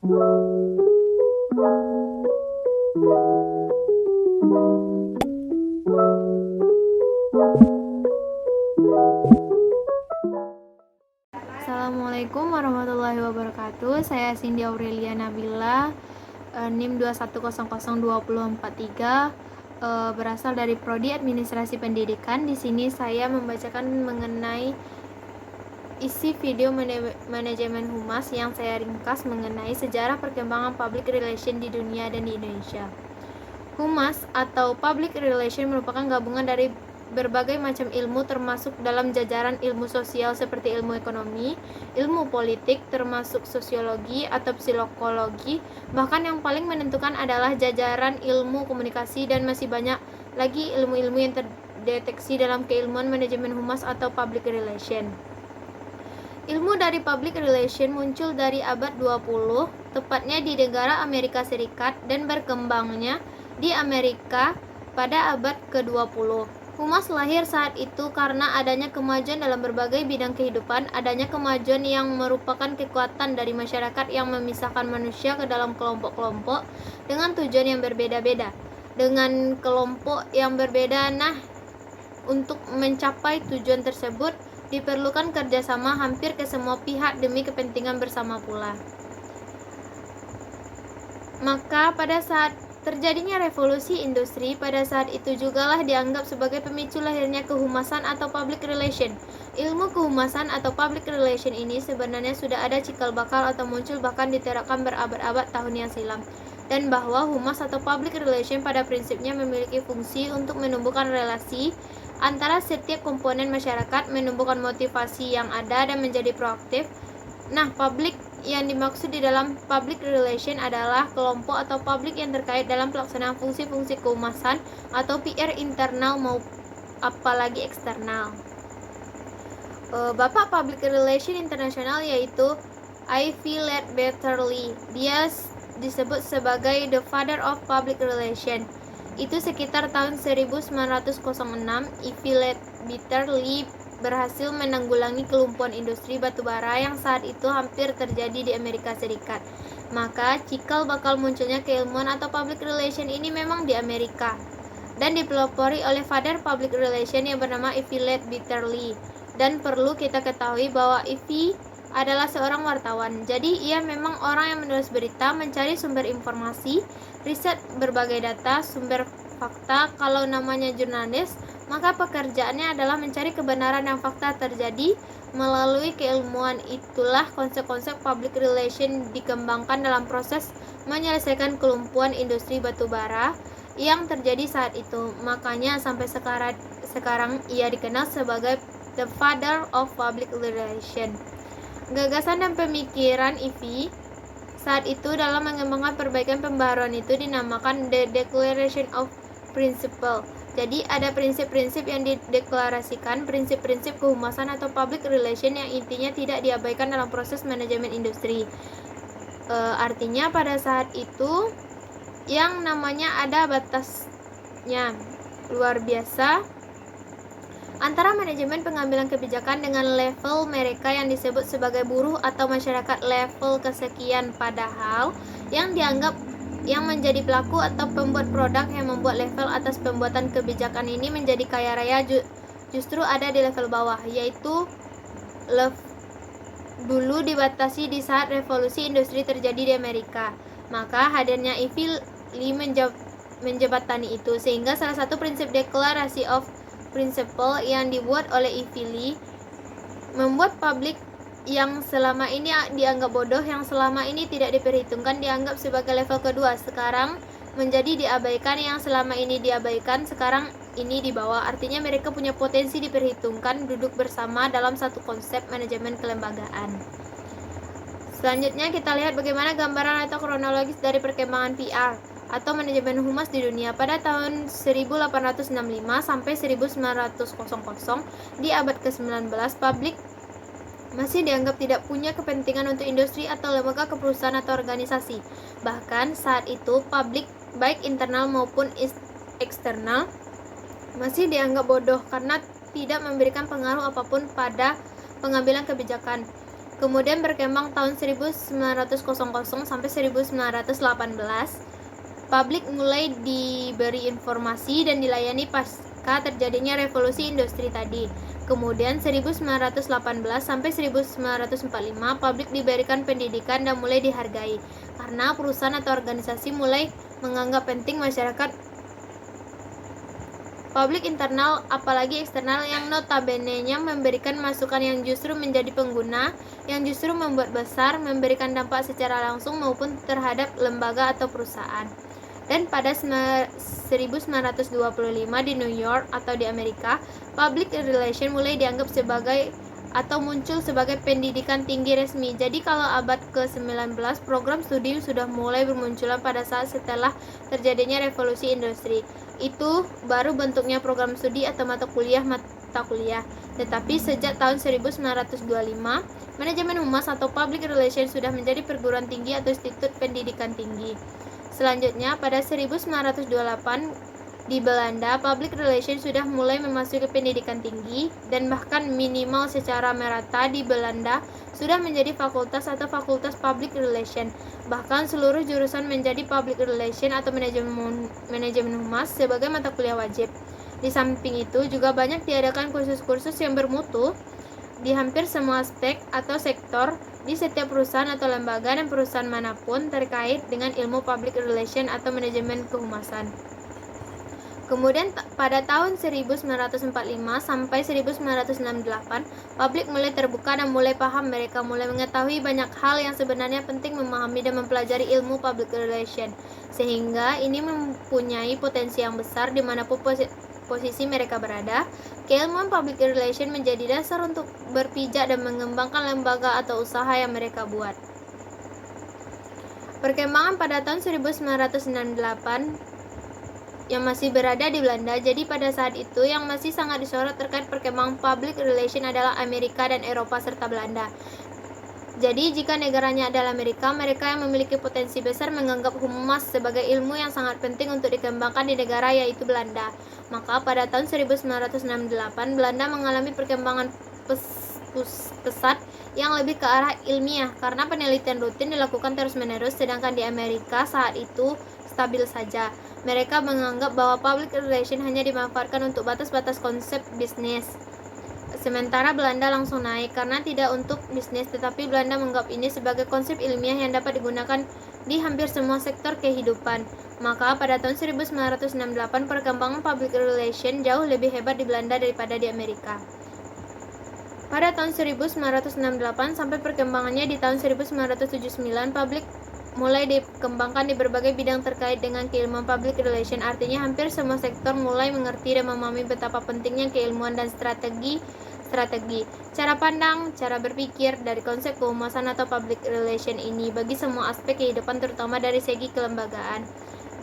Assalamualaikum warahmatullahi wabarakatuh. Saya Cindy Aurelia Nabila, NIM 2100243, berasal dari Prodi Administrasi Pendidikan. Di sini saya membacakan mengenai isi video manajemen humas yang saya ringkas mengenai sejarah perkembangan public relation di dunia dan di Indonesia. Humas atau public relation merupakan gabungan dari berbagai macam ilmu termasuk dalam jajaran ilmu sosial seperti ilmu ekonomi, ilmu politik termasuk sosiologi atau psikologi, bahkan yang paling menentukan adalah jajaran ilmu komunikasi dan masih banyak lagi ilmu-ilmu yang terdeteksi dalam keilmuan manajemen humas atau public relation. Ilmu dari public relation muncul dari abad 20, tepatnya di negara Amerika Serikat dan berkembangnya di Amerika pada abad ke-20. Humas lahir saat itu karena adanya kemajuan dalam berbagai bidang kehidupan, adanya kemajuan yang merupakan kekuatan dari masyarakat yang memisahkan manusia ke dalam kelompok-kelompok dengan tujuan yang berbeda-beda. Dengan kelompok yang berbeda, untuk mencapai tujuan tersebut diperlukan kerjasama hampir ke semua pihak demi kepentingan bersama pula. Maka pada saat terjadinya revolusi industri, pada saat itu jugalah dianggap sebagai pemicu lahirnya kehumasan atau public relation. Ilmu kehumasan atau public relation ini sebenarnya sudah ada cikal bakal atau muncul bahkan diterapkan berabad-abad tahun yang silam. Dan bahwa humas atau public relation pada prinsipnya memiliki fungsi untuk menumbuhkan relasi antara setiap komponen masyarakat, menumbuhkan motivasi yang ada dan menjadi proaktif. Public yang dimaksud di dalam public relation adalah kelompok atau publik yang terkait dalam pelaksanaan fungsi-fungsi kehumasan atau PR internal maupun apalagi eksternal. Bapak Public Relation Internasional yaitu Ivy Ledbetter-Lee. Dia disebut sebagai the father of public relation. Itu sekitar tahun 1906, Ivy Ledbetter-Lee berhasil menanggulangi kelumpuhan industri batubara yang saat itu hampir terjadi di Amerika Serikat. Maka cikal bakal munculnya keilmuan atau public relation ini memang di Amerika dan dipelopori oleh father public relation yang bernama Ivy Ledbetter-Lee. Dan perlu kita ketahui bahwa Ivy adalah seorang wartawan. Jadi ia memang orang yang menulis berita, mencari sumber informasi, riset berbagai data, sumber fakta. Kalau namanya jurnalis, maka pekerjaannya adalah mencari kebenaran yang fakta terjadi. Melalui keilmuan itulah konsep-konsep public relation dikembangkan dalam proses menyelesaikan kelumpuhan industri batubara yang terjadi saat itu. Makanya sampai sekarang ia dikenal sebagai the father of public relation. Gagasan dan pemikiran Ivy saat itu dalam mengembangkan perbaikan pembaharuan itu dinamakan the Declaration of Principle. Jadi ada prinsip-prinsip yang dideklarasikan, prinsip-prinsip kehumasan atau public relation yang intinya tidak diabaikan dalam proses manajemen industri. Artinya pada saat itu yang namanya ada batasnya luar biasa antara manajemen pengambilan kebijakan dengan level mereka yang disebut sebagai buruh atau masyarakat level kesekian, padahal yang dianggap yang menjadi pelaku atau pembuat produk yang membuat level atas pembuatan kebijakan ini menjadi kaya raya justru ada di level bawah, yaitu dulu dibatasi di saat revolusi industri terjadi di Amerika. Maka hadirnya Ivy Lee menjebatani itu, sehingga salah satu prinsip deklarasi of principle yang dibuat oleh Ivy Lee membuat publik yang selama ini dianggap bodoh, yang selama ini tidak diperhitungkan, dianggap sebagai level kedua, sekarang menjadi diabaikan, yang selama ini diabaikan sekarang ini dibawa. Artinya mereka punya potensi diperhitungkan, duduk bersama dalam satu konsep manajemen kelembagaan. Selanjutnya kita lihat bagaimana gambaran atau kronologis dari perkembangan PR atau manajemen humas di dunia pada tahun 1865 sampai 1900 di abad ke-19. Publik masih dianggap tidak punya kepentingan untuk industri atau lembaga keperusahaan atau organisasi. Bahkan saat itu publik baik internal maupun eksternal masih dianggap bodoh karena tidak memberikan pengaruh apapun pada pengambilan kebijakan. Kemudian berkembang tahun 1900 sampai 1918. Publik mulai diberi informasi dan dilayani pasca terjadinya revolusi industri tadi. Kemudian 1918 sampai 1945 publik diberikan pendidikan dan mulai dihargai karena perusahaan atau organisasi mulai menganggap penting masyarakat. Publik internal apalagi eksternal yang notabene-nya memberikan masukan yang justru menjadi pengguna, yang justru membuat besar, memberikan dampak secara langsung maupun terhadap lembaga atau perusahaan. Dan pada 1925 di New York atau di Amerika, public relation mulai dianggap sebagai atau muncul sebagai pendidikan tinggi resmi. Jadi kalau abad ke-19, program studi sudah mulai bermunculan pada saat setelah terjadinya revolusi industri. Itu baru bentuknya program studi atau mata kuliah. Tetapi sejak tahun 1925, manajemen humas atau public relation sudah menjadi perguruan tinggi atau institut pendidikan tinggi. Selanjutnya, pada 1928 di Belanda, public relation sudah mulai memasuki pendidikan tinggi dan bahkan minimal secara merata di Belanda sudah menjadi fakultas atau fakultas public relation. Bahkan seluruh jurusan menjadi public relation atau manajemen humas sebagai mata kuliah wajib. Di samping itu juga banyak diadakan kursus-kursus yang bermutu di hampir semua aspek atau sektor di setiap perusahaan atau lembaga dan perusahaan manapun terkait dengan ilmu public relation atau manajemen kehumasan. Kemudian pada tahun 1945 sampai 1968, publik mulai terbuka dan mulai paham. Mereka mulai mengetahui banyak hal yang sebenarnya penting memahami dan mempelajari ilmu public relation, sehingga ini mempunyai potensi yang besar dimanapun posisi mereka berada. Keilmuan public relation menjadi dasar untuk berpijak dan mengembangkan lembaga atau usaha yang mereka buat. Perkembangan pada tahun 1998 yang masih berada di Belanda. Jadi pada saat itu yang masih sangat disorot terkait perkembangan public relation adalah Amerika dan Eropa serta Belanda. Jadi jika negaranya adalah Amerika, mereka yang memiliki potensi besar menganggap humas sebagai ilmu yang sangat penting untuk dikembangkan di negara yaitu Belanda. Maka pada tahun 1968 Belanda mengalami perkembangan pesat yang lebih ke arah ilmiah karena penelitian rutin dilakukan terus-menerus, sedangkan di Amerika saat itu stabil saja. Mereka menganggap bahwa public relation hanya dimanfaatkan untuk batas-batas konsep bisnis. Sementara Belanda langsung naik karena tidak untuk bisnis, tetapi Belanda menganggap ini sebagai konsep ilmiah yang dapat digunakan di hampir semua sektor kehidupan. Maka pada tahun 1968 perkembangan public relation jauh lebih hebat di Belanda daripada di Amerika. Pada tahun 1968 sampai perkembangannya di tahun 1979, publik mulai dikembangkan di berbagai bidang terkait dengan keilmuan public relation. Artinya hampir semua sektor mulai mengerti dan memahami betapa pentingnya keilmuan dan strategi, cara pandang, cara berpikir dari konsep kehumasan atau public relation ini bagi semua aspek kehidupan terutama dari segi kelembagaan.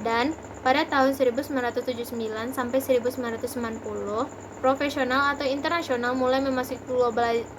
Dan pada tahun 1979 sampai 1990, profesional atau internasional mulai memasuki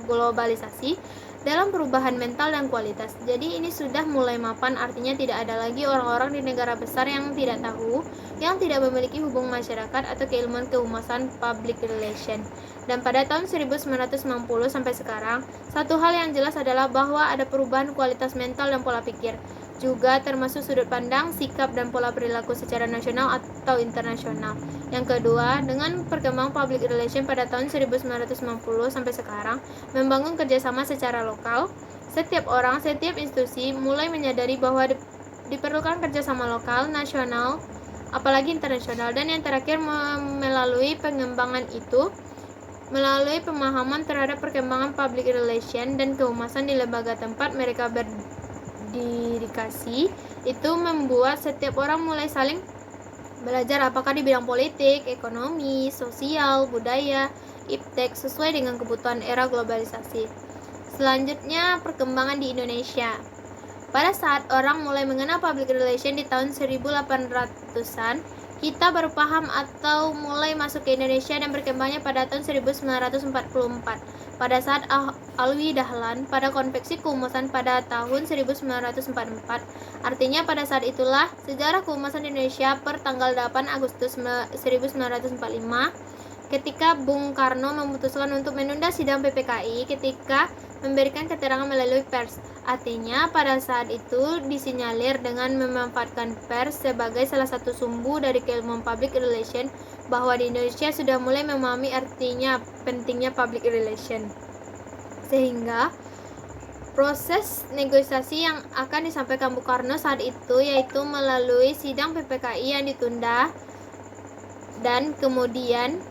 globalisasi dalam perubahan mental dan kualitas. Jadi ini sudah mulai mapan, artinya tidak ada lagi orang-orang di negara besar yang tidak tahu, yang tidak memiliki hubungan masyarakat atau keilmuan kehumasan public relation. Dan pada tahun 1990 sampai sekarang, satu hal yang jelas adalah bahwa ada perubahan kualitas mental dan pola pikir, juga termasuk sudut pandang, sikap, dan pola perilaku secara nasional atau internasional. Yang kedua, dengan perkembangan public relation pada tahun 1990 sampai sekarang, membangun kerjasama secara lokal, setiap orang, setiap institusi mulai menyadari bahwa diperlukan kerjasama lokal, nasional, apalagi internasional. Dan yang terakhir, melalui pengembangan itu, melalui pemahaman terhadap perkembangan public relation dan kehumasan di lembaga tempat mereka berdedikasi, itu membuat setiap orang mulai saling belajar apakah di bidang politik, ekonomi, sosial, budaya, iptek sesuai dengan kebutuhan era globalisasi. Selanjutnya, perkembangan di Indonesia. Pada saat orang mulai mengenal public relation di tahun 1800-an, kita baru paham atau mulai masuk ke Indonesia dan berkembangnya pada tahun 1944. Pada saat Alwi Dahlan pada konveksi kehumasan pada tahun 1944. Artinya pada saat itulah sejarah kehumasan Indonesia per tanggal 8 Agustus 1945 ketika Bung Karno memutuskan untuk menunda sidang PPKI ketika memberikan keterangan melalui pers. Artinya, pada saat itu disinyalir dengan memanfaatkan pers sebagai salah satu sumbu dari keilmuan public relation bahwa di Indonesia sudah mulai memahami artinya pentingnya public relation. Sehingga proses negosiasi yang akan disampaikan Bung Karno saat itu yaitu melalui sidang PPKI yang ditunda dan kemudian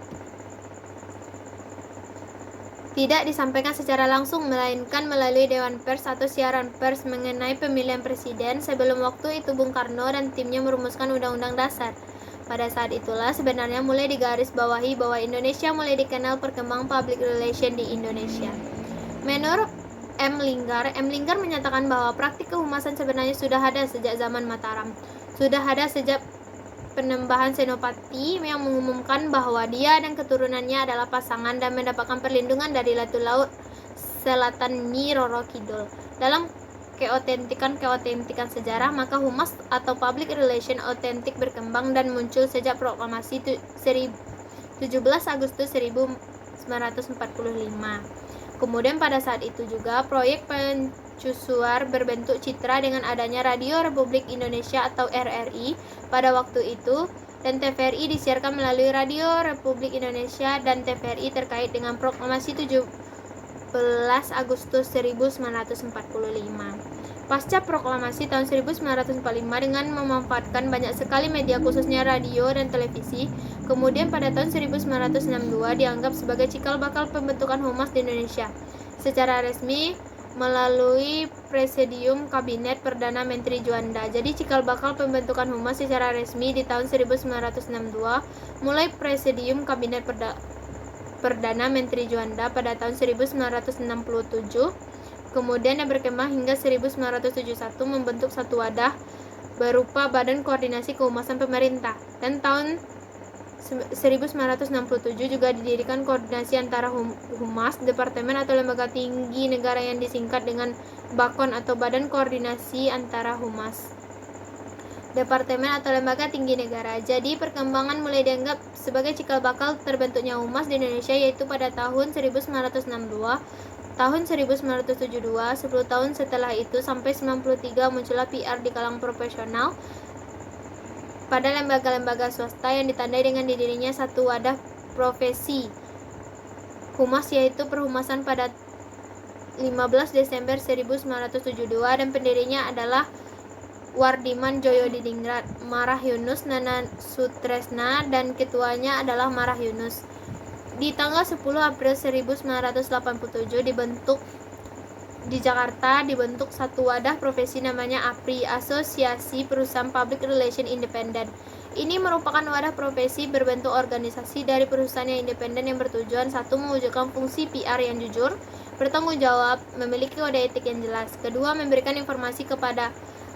tidak disampaikan secara langsung melainkan melalui Dewan Pers atau siaran pers mengenai pemilihan presiden. Sebelum waktu itu Bung Karno dan timnya merumuskan Undang-Undang Dasar. Pada saat itulah sebenarnya mulai digarisbawahi bahwa Indonesia mulai dikenal perkembangan public relation di Indonesia. Menurut M. Linggar menyatakan bahwa praktik kehumasan sebenarnya sudah ada sejak zaman Mataram. Sudah ada sejak Penembahan Senopati yang mengumumkan bahwa dia dan keturunannya adalah pasangan dan mendapatkan perlindungan dari Ratu Laut Selatan Nyi Roro Kidul. Dalam keotentikan sejarah, maka humas atau public relation otentik berkembang dan muncul sejak proklamasi 17 Agustus 1945. Kemudian pada saat itu juga proyek pencusuar berbentuk citra dengan adanya Radio Republik Indonesia atau RRI pada waktu itu dan TVRI disiarkan melalui Radio Republik Indonesia dan TVRI terkait dengan proklamasi 17 Agustus 1945. Pasca proklamasi tahun 1945 dengan memanfaatkan banyak sekali media khususnya radio dan televisi, kemudian pada tahun 1962 dianggap sebagai cikal bakal pembentukan humas di Indonesia. Secara resmi melalui Presidium Kabinet Perdana Menteri Juanda. Jadi cikal bakal pembentukan humas secara resmi di tahun 1962 mulai Presidium Kabinet Perdana Menteri Juanda pada tahun 1967. Kemudian yang berkembang hingga 1971 membentuk satu wadah berupa Badan Koordinasi Kehumasan Pemerintah. Dan tahun 1967 juga didirikan koordinasi antara humas, departemen atau lembaga tinggi negara yang disingkat dengan BAKON atau Badan Koordinasi Antara Humas, departemen atau lembaga tinggi negara. Jadi perkembangan mulai dianggap sebagai cikal bakal terbentuknya humas di Indonesia yaitu pada tahun 1962, tahun 1972, 10 tahun setelah itu sampai 93 muncullah PR di kalangan profesional pada lembaga-lembaga swasta yang ditandai dengan didirinya satu wadah profesi humas yaitu perhumasan pada 15 Desember 1972 dan pendirinya adalah Wardiman Joyodiningrat, Marah Yunus, Nana Sutresna dan ketuanya adalah Marah Yunus. Di tanggal 10 April 1987 di Jakarta dibentuk satu wadah profesi namanya APRI, Asosiasi Perusahaan Public Relation Independen. Ini merupakan wadah profesi berbentuk organisasi dari perusahaan yang independen yang bertujuan satu mewujudkan fungsi PR yang jujur, bertanggung jawab, memiliki kode etik yang jelas. Kedua, memberikan informasi kepada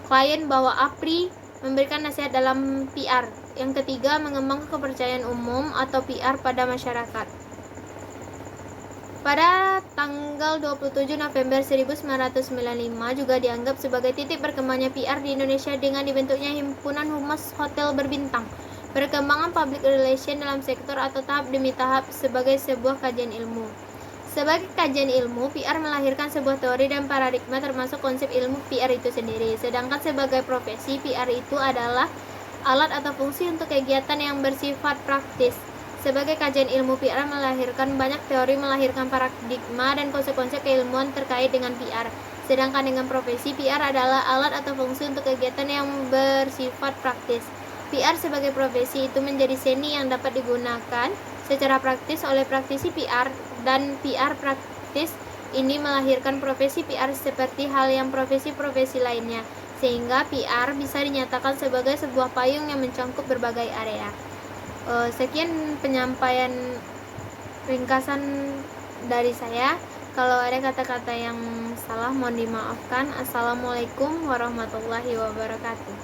klien bahwa APRI memberikan nasihat dalam PR. Yang ketiga, mengembangkan kepercayaan umum atau PR pada masyarakat. Pada tanggal 27 November 1995 juga dianggap sebagai titik berkembangnya PR di Indonesia dengan dibentuknya Himpunan Humas Hotel Berbintang. Perkembangan public relation dalam sektor atau tahap demi tahap sebagai sebuah kajian ilmu. Sebagai kajian ilmu, PR melahirkan sebuah teori dan paradigma termasuk konsep ilmu PR itu sendiri. Sedangkan sebagai profesi, PR itu adalah alat atau fungsi untuk kegiatan yang bersifat praktis. Sebagai kajian ilmu, PR melahirkan banyak teori, melahirkan paradigma dan konsep-konsep keilmuan terkait dengan PR. Sedangkan dengan profesi, PR adalah alat atau fungsi untuk kegiatan yang bersifat praktis. PR sebagai profesi itu menjadi seni yang dapat digunakan secara praktis oleh praktisi PR, dan PR praktis ini melahirkan profesi PR seperti hal yang profesi-profesi lainnya, sehingga PR bisa dinyatakan sebagai sebuah payung yang mencangkup berbagai area. Sekian penyampaian ringkasan dari saya. Kalau ada kata-kata yang salah mohon dimaafkan. Assalamualaikum warahmatullahi wabarakatuh.